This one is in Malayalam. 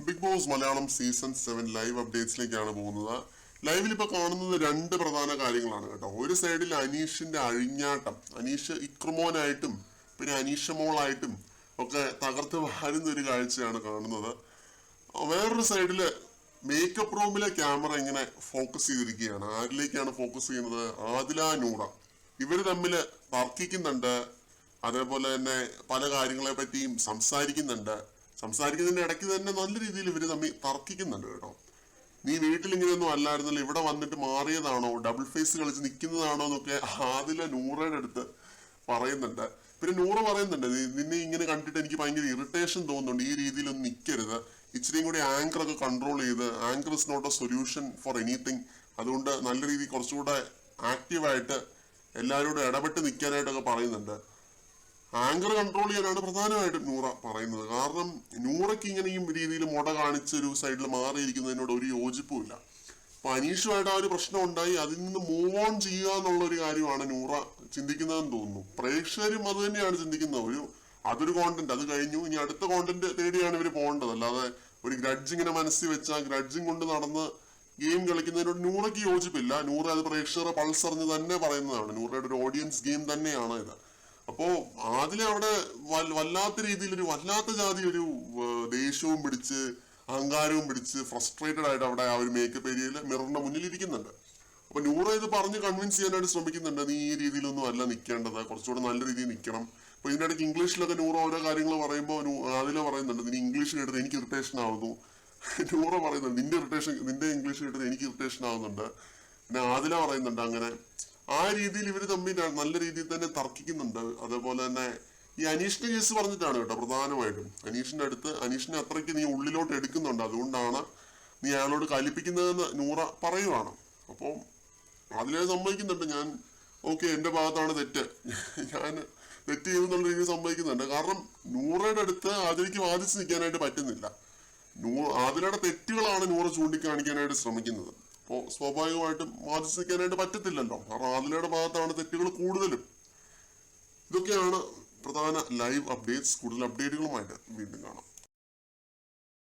Big Boss Malayalam season 7 live അപ്ഡേറ്റ്സിലേക്കാണ് പോകുന്നത്. ലൈവിൽ ഇപ്പൊ കാണുന്നത് രണ്ട് പ്രധാന കാര്യങ്ങളാണ് കേട്ടോ. ഒരു സൈഡിൽ അനീഷിന്റെ അഴിഞ്ഞാട്ടം, അനീഷ് ഇക്രമോനായിട്ടും പിന്നെ അനീഷ മോളായിട്ടും ഒക്കെ തകർത്ത് വാരുന്ന ഒരു കാഴ്ചയാണ് കാണുന്നത്. വേറൊരു സൈഡില് മേക്കപ്പ് റൂമിലെ ക്യാമറ ഇങ്ങനെ ഫോക്കസ് ചെയ്തിരിക്കുകയാണ്. ആരിലേക്കാണ് ഫോക്കസ് ചെയ്യുന്നത്? ആദില, നൂറ. ഇവര് തമ്മില് തർക്കിക്കുന്നുണ്ട്. അതേപോലെ തന്നെ പല കാര്യങ്ങളെ പറ്റിയും സംസാരിക്കുന്നതിന്റെ ഇടയ്ക്ക് തന്നെ നല്ല രീതിയിൽ ഇവര് തമ്മിൽ തർക്കിക്കുന്നുണ്ട് കേട്ടോ. നീ വീട്ടിൽ ഇങ്ങനെയൊന്നും അല്ലായിരുന്നല്ലോ, ഇവിടെ വന്നിട്ട് മാറിയതാണോ, ഡബിൾ ഫേസ് കളിച്ച് നിൽക്കുന്നതാണോ എന്നൊക്കെ ആദില നൂറയുടെ അടുത്ത് പറയുന്നുണ്ട്. പിന്നെ നൂറ പറയുന്നുണ്ട്, നിന്നെ ഇങ്ങനെ കണ്ടിട്ട് എനിക്ക് ഭയങ്കര ഇറിറ്റേഷൻ തോന്നുന്നുണ്ട്, ഈ രീതിയിലൊന്നും നിൽക്കരുത്, ഇച്ചിരിയും കൂടി ആങ്കർ ഒക്കെ കൺട്രോൾ ചെയ്ത്, anchor is not a solution for anything, അതുകൊണ്ട് നല്ല രീതിയിൽ കുറച്ചുകൂടെ ആക്റ്റീവായിട്ട് എല്ലാവരോടും ഇടപെട്ട് നിൽക്കാനായിട്ടൊക്കെ പറയുന്നുണ്ട്. ആങ്കർ കൺട്രോൾ ചെയ്യാനാണ് പ്രധാനമായിട്ടും നൂറ പറയുന്നത്. കാരണം നൂറയ്ക്ക് ഇങ്ങനെ ഈ രീതിയിൽ മുട കാണിച്ച് ഒരു സൈഡിൽ മാറിയിരിക്കുന്നതിനോട് ഒരു യോജിപ്പുമില്ല. അപ്പൊ അനീഷുമായിട്ട് ആ ഒരു പ്രശ്നം ഉണ്ടായി, അതിൽ നിന്ന് മൂവ് ഓൺ ചെയ്യുക എന്നുള്ള ഒരു കാര്യമാണ് നൂറ ചിന്തിക്കുന്നതെന്ന് തോന്നുന്നു. പ്രേക്ഷകരും അത് തന്നെയാണ് ചിന്തിക്കുന്നത്. അതൊരു കോണ്ടന്റ്, അത് കഴിഞ്ഞു, ഇനി അടുത്ത കോണ്ടന്റ് തേടിയാണ് ഇവർ പോകേണ്ടത്. അല്ലാതെ ഒരു ഗ്രഡ്ജിങ്ങനെ മനസ്സിൽ വെച്ച ഗ്രഡ്ജിങ് കൊണ്ട് നടന്ന് ഗെയിം കളിക്കുന്നതിനോട് നൂറയ്ക്ക് യോജിപ്പില്ല. നൂറ അത് പ്രേക്ഷകരെ പൾസറിഞ്ഞ് തന്നെ പറയുന്നതാണ്. നൂറയുടെ ഒരു ഓഡിയൻസ് ഗെയിം തന്നെയാണ് ഇത്. അപ്പോ അതിലെ അവിടെ വല്ലാത്ത രീതിയിൽ വല്ലാത്ത ജാതി ഒരു ദേഷ്യവും പിടിച്ച് അഹങ്കാരവും പിടിച്ച് ഫ്രസ്ട്രേറ്റഡ് ആയിട്ട് അവിടെ ആ ഒരു മേക്കപ്പ് ഏരിയയിൽ മിററിന്റെ മുന്നിൽ ഇരിക്കുന്നുണ്ട്. അപ്പൊ നൂറ ഇത് പറഞ്ഞ് കൺവിൻസ് ചെയ്യാനായിട്ട് ശ്രമിക്കുന്നുണ്ട്. നീ ഈ രീതിയിലൊന്നും അല്ല നിൽക്കേണ്ടത്, കുറച്ചുകൂടെ നല്ല രീതിയിൽ നിൽക്കണം. അപ്പൊ ഇതിന്റെ ഇടയ്ക്ക് ഇംഗ്ലീഷിലൊക്കെ നൂറ ഓരോ കാര്യങ്ങൾ പറയുമ്പോൾ അതിലെ പറയുന്നുണ്ട്, നീ ഇംഗ്ലീഷ് കേട്ടത് എനിക്ക് ഇറിറ്റേഷൻ ആവുന്നു. നൂറ പറയുന്നുണ്ട്, നിന്റെ ഇംഗ്ലീഷ് കേട്ടത് എനിക്ക് ഇറിറ്റേഷൻ ആവുന്നുണ്ട്. പിന്നെ ആദില പറയുന്നുണ്ട്. അങ്ങനെ ആ രീതിയിൽ ഇവർ തമ്മിൽ നല്ല രീതിയിൽ തന്നെ തർക്കിക്കുന്നുണ്ട്. അതേപോലെ തന്നെ ഈ അനീഷിന്റെ കേസ് പറഞ്ഞിട്ടാണ് കേട്ടോ പ്രധാനമായിട്ടും. അനീഷിന്റെ അടുത്ത് അനീഷിനെ അത്രയ്ക്ക് നീ ഉള്ളിലോട്ട് എടുക്കുന്നുണ്ട്, അതുകൊണ്ടാണ് നീ അയാളോട് കലിപ്പിക്കുന്നതെന്ന് നൂറ പറയുവാണ്. അപ്പോൾ അതിലെ സമ്മതിക്കുന്നുണ്ട്, ഞാൻ ഓക്കെ, എന്റെ ഭാഗത്താണ് തെറ്റ്, ഞാൻ തെറ്റ് ചെയ്തെന്നുള്ള രീതിയിൽ സമ്മതിക്കുന്നുണ്ട്. കാരണം നൂറയുടെ അടുത്ത് അതിലേക്ക് വാദിച്ച് നിൽക്കാനായിട്ട് പറ്റുന്നില്ല. ആദിലയുടെ തെറ്റുകളാണ് നൂറ ചൂണ്ടിക്കാണിക്കാനായിട്ട് ശ്രമിക്കുന്നത്. അപ്പോൾ സ്വാഭാവികമായിട്ടും വാദിച്ച് നിൽക്കാനായിട്ട് പറ്റത്തില്ലല്ലോ, കാരണം ആദിലയുടെ ഭാഗത്താണ് തെറ്റുകൾ കൂടുതലും. ഇതൊക്കെയാണ് പ്രധാന ലൈവ് അപ്ഡേറ്റ്സ്. കൂടുതൽ അപ്ഡേറ്റുകളുമായിട്ട് വീണ്ടും കാണാം.